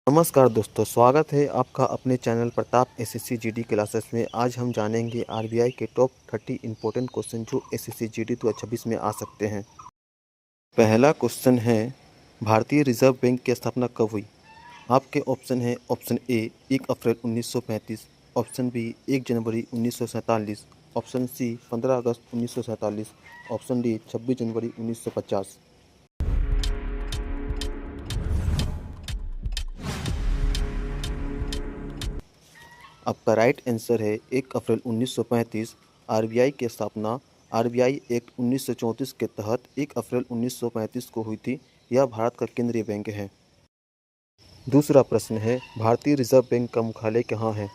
नमस्कार दोस्तों, स्वागत है आपका अपने channel Pratap SSC GD classes में। आज हम जानेंगे आरबीआई के टॉप 30 इम्पोर्टेंट क्वेश्चन जो एसएससी जीडी 2026 में आ सकते हैं। पहला क्वेश्चन है, भारतीय रिजर्व बैंक की स्थापना कब हुई? आपके ऑप्शन है option A 1 April 1935, option B 1 जनवरी 1947, ऑप्शन सी 15 अगस्त 1947, ऑप्शन डी 26 जनवरी 1950। आपका राइट आंसर है 1 अप्रैल 1935। आरबीआई की स्थापना आरबीआई एक्ट 1934 के तहत 1 अप्रैल 1935 को हुई थी। यह भारत का केंद्रीय बैंक है। दूसरा प्रश्न है, भारतीय रिजर्व बैंक का मुख्यालय कहाँ है?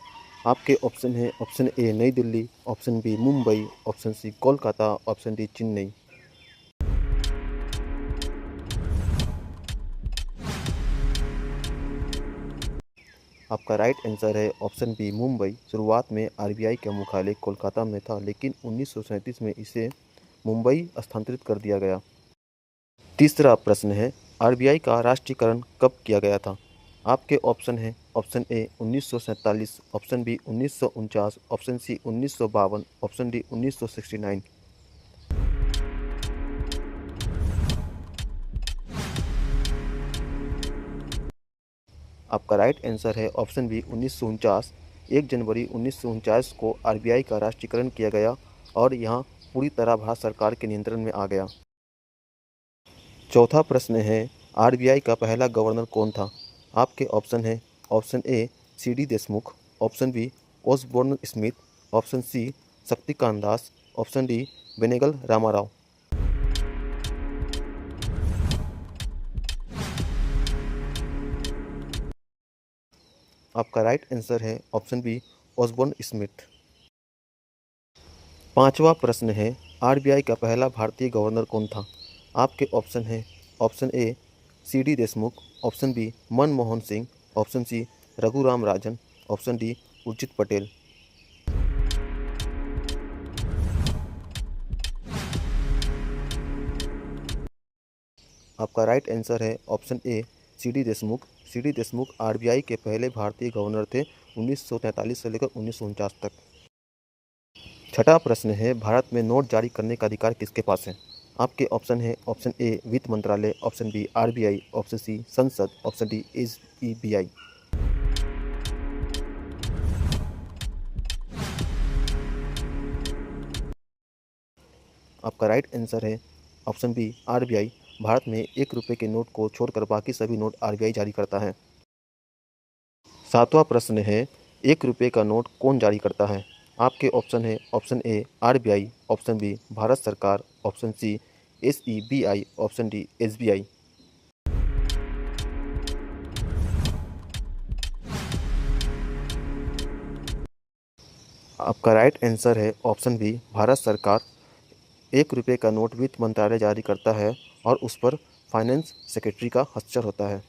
आपके ऑप्शन है ऑप्शन ए नई Delhi, option B Mumbai, option C Kolkata, option D Chennai. आपका राइट आंसर है ऑप्शन बी मुंबई। शुरुआत में आरबीआई का मुख्यालय कोलकाता में था, लेकिन 1937 में इसे मुंबई स्थानांतरित कर दिया गया। तीसरा प्रश्न है, आरबीआई का राष्ट्रीयकरण कब किया गया था? आपके ऑप्शन है option A 1947, option B 1949, option C 1952, option D 1969। आपका राइट आंसर है ऑप्शन बी 1949। 1 जनवरी 1949 को आरबीआई का राष्ट्रीयकरण किया गया और यह पूरी तरह भारत सरकार के नियंत्रण में आ गया। चौथा प्रश्न है, आरबीआई का पहला गवर्नर कौन था? आपके ऑप्शन है option A C D Deshmukh, option B Osborne Smith, option C Shaktikanta Das, option D Benegal Ramarao. आपका राइट आंसर है ऑप्शन बी ओसबोर्न स्मिथ। पांचवा प्रश्न है, आरबीआई का पहला भारतीय गवर्नर कौन था? आपके ऑप्शन है option A C D Deshmukh, option B Manmohan Singh, option C Raghuram Rajan, option D Urjit Patel. आपका राइट आंसर है option A C D Deshmukh. C D Deshmukh RBI के पहले भारतीय गवर्नर थे 1943 से लेकर 1949 तक। छठा प्रश्न है, भारत में नोट जारी करने का अधिकार किसके पास है? आपके ऑप्शन है ऑप्शन ए वित्त मंत्रालय, option B RBI, option C संसद, ऑप्शन डी एसईबीआई। आपका राइट आंसर है ऑप्शन बी आरबीआई। भारत में 1 रुपये के नोट को छोड़कर बाकी सभी नोट आरबीआई जारी करता है। सातवां प्रश्न है, 1 रुपये का नोट कौन जारी करता है? आपके ऑप्शन है option A RBI, option B Bharat सरकार, option C SEBI, option D SBI. आपका राइट आंसर है ऑप्शन बी भारत सरकार। 1 रुपये का नोट वित्त मंत्रालय जारी करता है और उस पर फाइनेंस सेक्रेटरी का हस्ताक्षर होता है।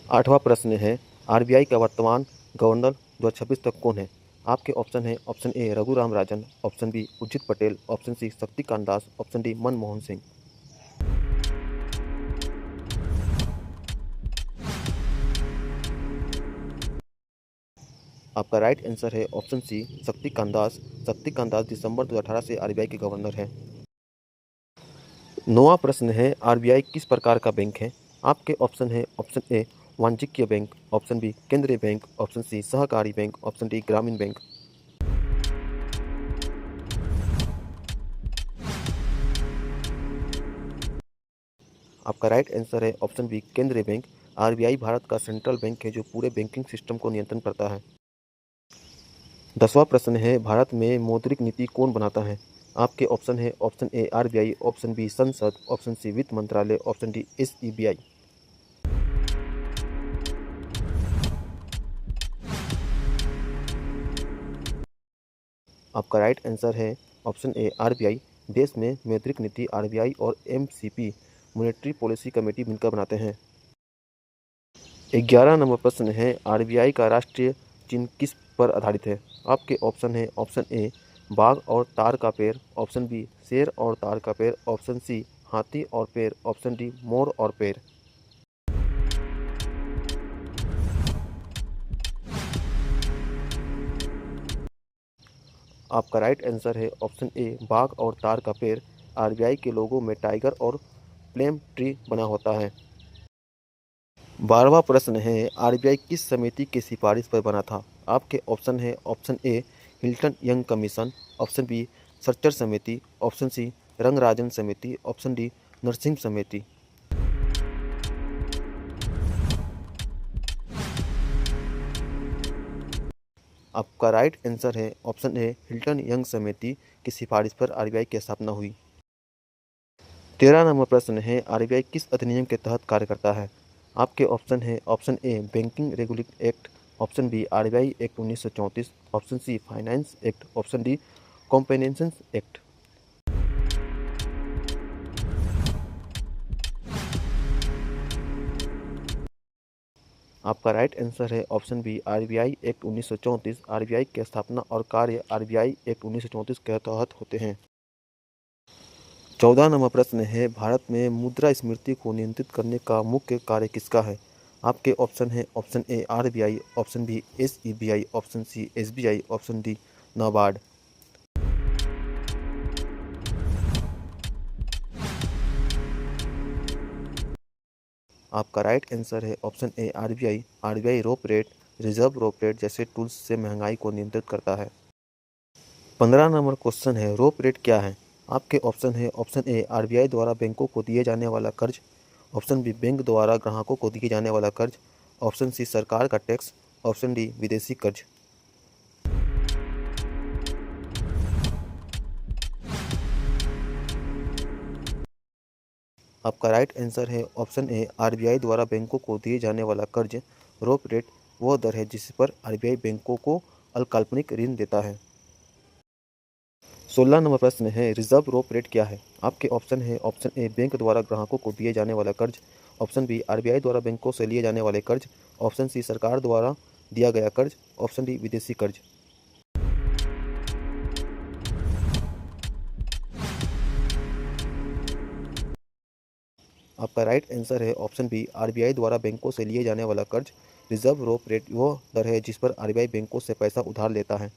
आठवां प्रश्न है, आरबीआई का वर्तमान गवर्नर 2026 तक कौन है? आपके ऑप्शन है option A Raghuram Rajan, option B Urjit Patel, option C Shaktikanta Das, option D Manmohan Singh. आपका राइट आंसर है ऑप्शन सी शक्तिकांत दास। शक्तिकांत दास दिसंबर 2018 से आरबीआई के गवर्नर हैं। नौवां प्रश्न है, आरबीआई किस प्रकार का बैंक है? आपके ऑप्शन है ऑप्शन ए वाणिज्यिक बैंक, ऑप्शन बी केंद्रीय बैंक, ऑप्शन सी सहकारी बैंक, ऑप्शन डी ग्रामीण बैंक। आपका राइट आंसर है ऑप्शन बी केंद्रीय बैंक। आरबीआई भारत का सेंट्रल बैंक है जो पूरे बैंकिंग सिस्टम को नियंत्रण करता है। 10वां प्रश्न है, भारत में मौद्रिक नीति कौन बनाता है? आपके ऑप्शन है option A RBI, option B संसद, ऑप्शन सी वित्त मंत्रालय, ऑप्शन डी एसईबीआई। आपका राइट आंसर है ऑप्शन ए आरबीआई। देश में मौद्रिक नीति आरबीआई और एमसीपी मॉनेटरी पॉलिसी कमेटी मिलकर बनाते हैं। 11 नंबर प्रश्न है, आरबीआई का राष्ट्रीय चिन्ह किस पर आधारित है? आपके ऑप्शन है ऑप्शन ए बाघ और तार का पेड़, ऑप्शन बी शेर और तार का पेड़, ऑप्शन सी हाथी और पेड़, ऑप्शन डी मोर और पेड़। आपका राइट आंसर है ऑप्शन ए बाघ और तार का पेड़। आरबीआई के लोगो में टाइगर और प्लेम ट्री बना होता है। 12वां प्रश्न है आरबीआई किस समिति की सिफारिश पर बना था? आपके ऑप्शन है option A Hilton Young commission, option B सर्चर समिति, ऑप्शन सी रंगराजन समिति, ऑप्शन डी नरसिंह समिति। आपका राइट आंसर है ऑप्शन ए हिल्टन यंग समिति की सिफारिश पर आरबीआई की स्थापना हुई। 13 नंबर प्रश्न है आरबीआई किस अधिनियम के तहत कार्य करता है? आपके ऑप्शन है option A banking regulatory act, option B RBI act 1934, option C finance act, option D companies act. आपका राइट आंसर है option B RBI act 1934। RBI की स्थापना और कार्य आरबीआई एक्ट 1934 के तहत होते हैं। 14 नंबर प्रश्न है भारत में मुद्रास्फीति को नियंत्रित करने का मुख्य कार्य किसका है? आपके ऑप्शन है option A RBI, option B SEBI, option C SBI, option D NABARD. आपका राइट आंसर है option A RBI. RBI repo rate, reserve repo rate जैसे टूल्स से महंगाई को नियंत्रित करता है। 15 नंबर क्वेश्चन है रोप रेट क्या है? आपके ऑप्शन है ऑप्शन ए आरबीआई द्वारा बैंकों को दिए जाने वाला कर्ज, ऑप्शन बी बैंक द्वारा ग्राहकों को दिए जाने वाला कर्ज, ऑप्शन सी सरकार का टैक्स, ऑप्शन डी विदेशी कर्ज। आपका राइट आंसर है ऑप्शन ए आरबीआई द्वारा बैंकों को दिए जाने वाला कर्ज। रोप रेट वह दर है जिस पर आरबीआई बैंकों को अल्पकालिक ऋण देता है। 16 नंबर प्रश्न है रिजर्व रोप रेट क्या है? आपके ऑप्शन है ऑप्शन ए बैंक द्वारा ग्राहकों को दिए जाने वाला कर्ज, ऑप्शन बी आरबीआई द्वारा बैंकों से लिए जाने वाले कर्ज, ऑप्शन सी सरकार द्वारा दिया गया कर्ज, ऑप्शन डी विदेशी कर्ज। आपका राइट आंसर है ऑप्शन बी आरबीआई द्वारा बैंकों से लिए जाने वाला कर्ज। रिजर्व रोप रेट वह दर है जिस पर आरबीआई बैंकों से पैसा उधार लेता है।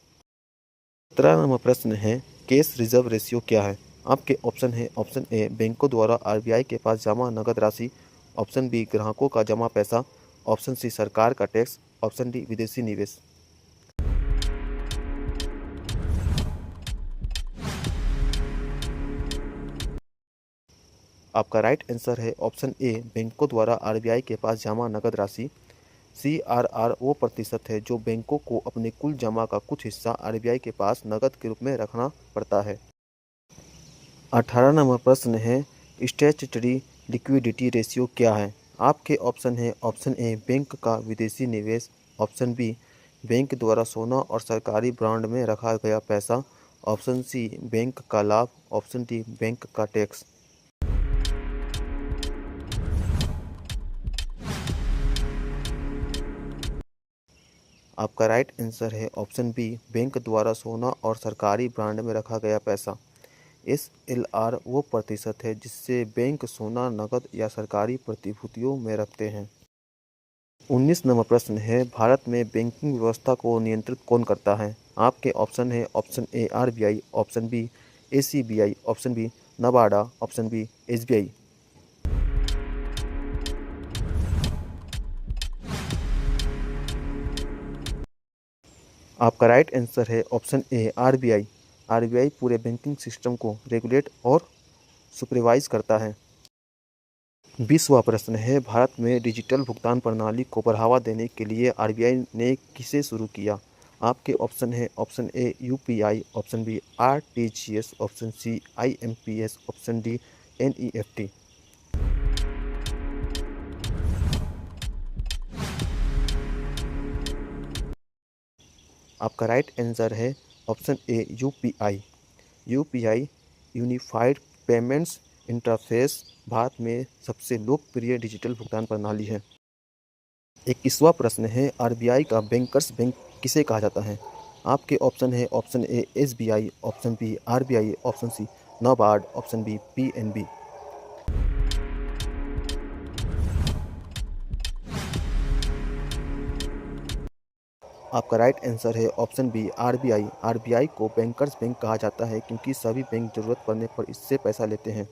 17 नंबर प्रश्न है कैश रिजर्व रेशियो क्या है? आपके ऑप्शन है ऑप्शन ए बैंकों द्वारा आरबीआई के पास जमा नकद राशि, ऑप्शन बी ग्राहकों का जमा पैसा, ऑप्शन सी सरकार का टैक्स, ऑप्शन डी विदेशी निवेश। आपका राइट आंसर है ऑप्शन ए बैंकों द्वारा आरबीआई के पास जमा नकद राशि। सीआरआर वो प्रतिशत है जो बैंकों को अपने कुल जमा का कुछ हिस्सा आरबीआई के पास नकद के रूप में रखना पड़ता है। 18 नंबर प्रश्न है स्टैट्यूटरी लिक्विडिटी रेशियो क्या है? आपके ऑप्शन है ऑप्शन ए बैंक का विदेशी निवेश, ऑप्शन बी बैंक द्वारा सोना और सरकारी बॉन्ड में रखा गया पैसा, ऑप्शन सी बैंक का लाभ, ऑप्शन डी बैंक का टैक्स। आपका राइट आंसर है ऑप्शन बी बैंक द्वारा सोना और सरकारी बॉन्ड में रखा गया पैसा। एसएलआर वो प्रतिशत है जिससे बैंक सोना, नकद या सरकारी प्रतिभूतियों में रखते हैं। 19 नंबर प्रश्न है भारत में बैंकिंग व्यवस्था को नियंत्रित कौन करता है? आपके ऑप्शन है option A RBI, option B ACBI, option B NABARD, option B SBI. आपका राइट आंसर है ऑप्शन ए आरबीआई। आरबीआई पूरे बैंकिंग सिस्टम को रेगुलेट और सुपरवाइज करता है। 20वां प्रश्न है भारत में डिजिटल भुगतान प्रणाली को बढ़ावा देने के लिए आरबीआई ने किसे शुरू किया? आपके ऑप्शन है option A UPI, option B RTGS, option C IMPS, option D NEFT. आपका राइट आंसर है option A UPI. UPI unified payments interface Bharat में सबसे लोकप्रिय डिजिटल भुगतान प्रणाली है। 21वां प्रश्न है आरबीआई का बैंकर्स बैंक किसे कहा जाता है? आपके ऑप्शन है option A SBI, option B RBI, option C NABARD, option B PNB. आपका राइट आंसर है ऑप्शन बी आरबीआई। आरबीआई को बैंकर्स बैंक कहा जाता है क्योंकि सभी बैंक जरूरत पड़ने पर इससे पैसा लेते हैं।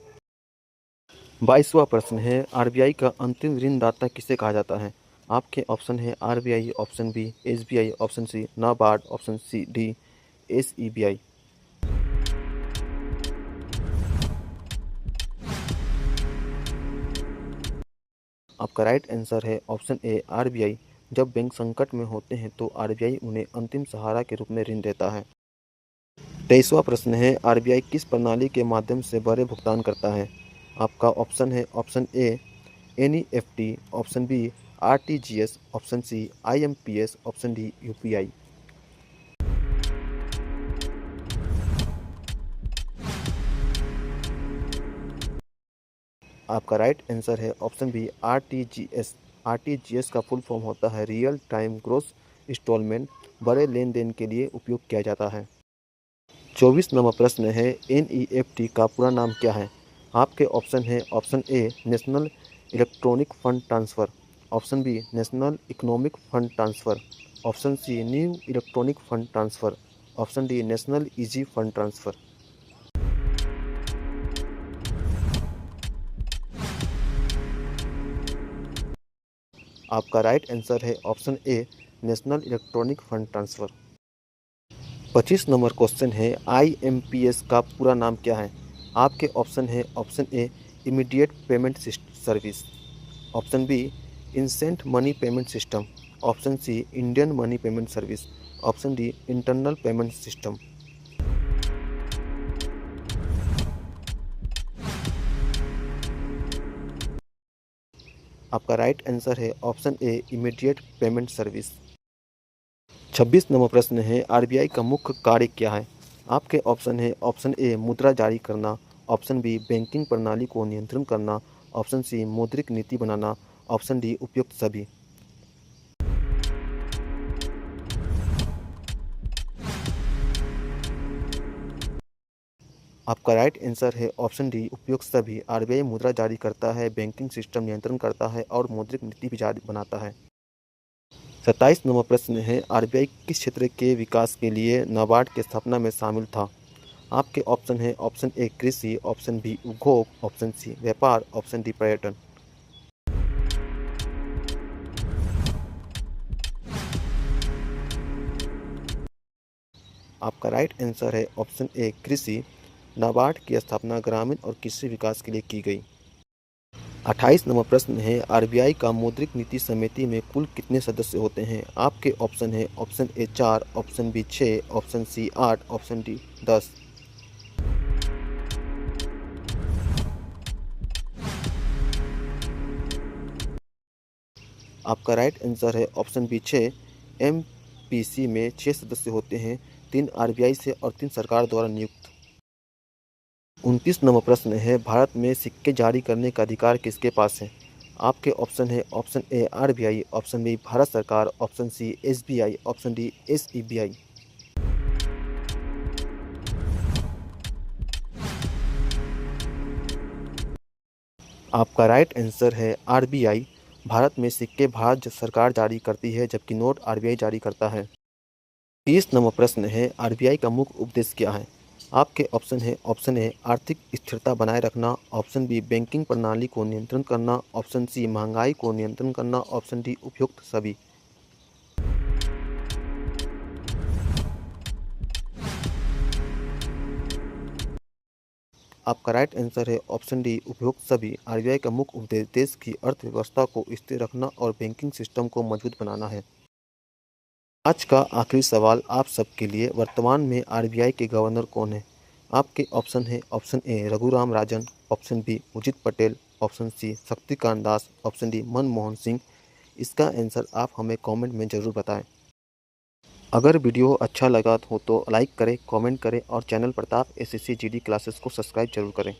22वां प्रश्न है आरबीआई का अंतिम ऋणदाता किसे कहा जाता है? आपके ऑप्शन है RBI, option B SBI, option C NABARD, option C D SEBI. आपका राइट आंसर है ऑप्शन ए आरबीआई। जब बैंक संकट में होते हैं तो आरबीआई उन्हें अंतिम सहारा के रूप में ऋण देता है। 23वां प्रश्न है आरबीआई किस प्रणाली के माध्यम से बड़े भुगतान करता है? आपका ऑप्शन है option A NEFT, option B RTGS, option C IMPS, option D UPI. आपका राइट आंसर है ऑप्शन बी आरटीजीएस। आरटीजीएस का फुल फॉर्म होता है रियल टाइम ग्रोस इंस्टॉलमेंट। बड़े लेन देन के लिए उपयोग किया जाता है। 24 नंबर प्रश्न है एनईएफटी का पूरा नाम क्या है? आपके ऑप्शन है option A national electronic fund transfer, option B national economic fund transfer, option C new electronic fund transfer, option D national easy fund transfer. आपका राइट आंसर है option A national electronic fund transfer. 25 number question है IMPS का पूरा नाम क्या है? आपके option है option A immediate payment service, option B instant money payment system, option C Indian money payment service, option D internal payment system. आपका right answer है option A immediate payment service. 26 number प्रश्न है RBI का मुख्य कार्य क्या है? आपके ऑप्शन है ऑप्शन ए मुद्रा जारी करना, ऑप्शन बी बैंकिंग प्रणाली को नियंत्रण करना, ऑप्शन सी मौद्रिक नीति बनाना, ऑप्शन डी उपयुक्त सभी। आपका राइट आंसर है ऑप्शन डी उपयुक्त सभी। आरबीआई मुद्रा जारी करता है, बैंकिंग सिस्टम नियंत्रण करता है और मौद्रिक नीति भी जारी बनाता है। 27 नंबर प्रश्न है आरबीआई किस क्षेत्र के विकास के लिए नाबार्ड की स्थापना में शामिल था? आपके ऑप्शन है ऑप्शन ए कृषि, ऑप्शन बी उद्योग, ऑप्शन सी व्यापार, ऑप्शन डी पर्यटन। आपका राइट आंसर है ऑप्शन ए कृषि। नाबार्ड की स्थापना ग्रामीण और कृषि विकास के लिए की गई। 28 नंबर प्रश्न है आरबीआई का मौद्रिक नीति समिति में कुल कितने सदस्य होते हैं? आपके ऑप्शन है option A 4, option B 6, option C 8, option D 10। आपका राइट आंसर है ऑप्शन बी 6। एमपीसी में 6 सदस्य होते हैं, 3 आरबीआई से और 3 सरकार द्वारा नियुक्त। 29 नंबर प्रश्न है भारत में सिक्के जारी करने का अधिकार किसके पास है? आपके ऑप्शन है option A RBI, option B Bharat सरकार, option C SBI, option D SEBI. आपका राइट आंसर है आरबीआई। भारत में सिक्के भारत सरकार जारी करती है जबकि नोट आरबीआई जारी करता है। 30 नंबर प्रश्न है आरबीआई का मुख्य उद्देश्य क्या है? आपके ऑप्शन है ऑप्शन ए आर्थिक स्थिरता बनाए रखना, ऑप्शन बी बैंकिंग प्रणाली को नियंत्रण करना, ऑप्शन सी महंगाई को नियंत्रण करना, ऑप्शन डी उपयुक्त सभी। आपका राइट आंसर है ऑप्शन डी उपयुक्त सभी। आरबीआई का मुख्य उद्देश्य देश की अर्थव्यवस्था को स्थिर रखना और बैंकिंग सिस्टम को मजबूत बनाना है। आज का आखिरी सवाल आप सबके लिए, वर्तमान में आरबीआई के गवर्नर कौन है? आपके ऑप्शन है option A Raghuram Rajan, option B Urjit Patel, option C Shaktikanta Das, option D Manmohan Singh. इसका आंसर आप हमें कमेंट में ज़रूर बताएं। अगर वीडियो अच्छा लगा हो तो लाइक करें, कमेंट करें और channel Pratap SSC GD classes को सब्सक्राइब जरूर करें।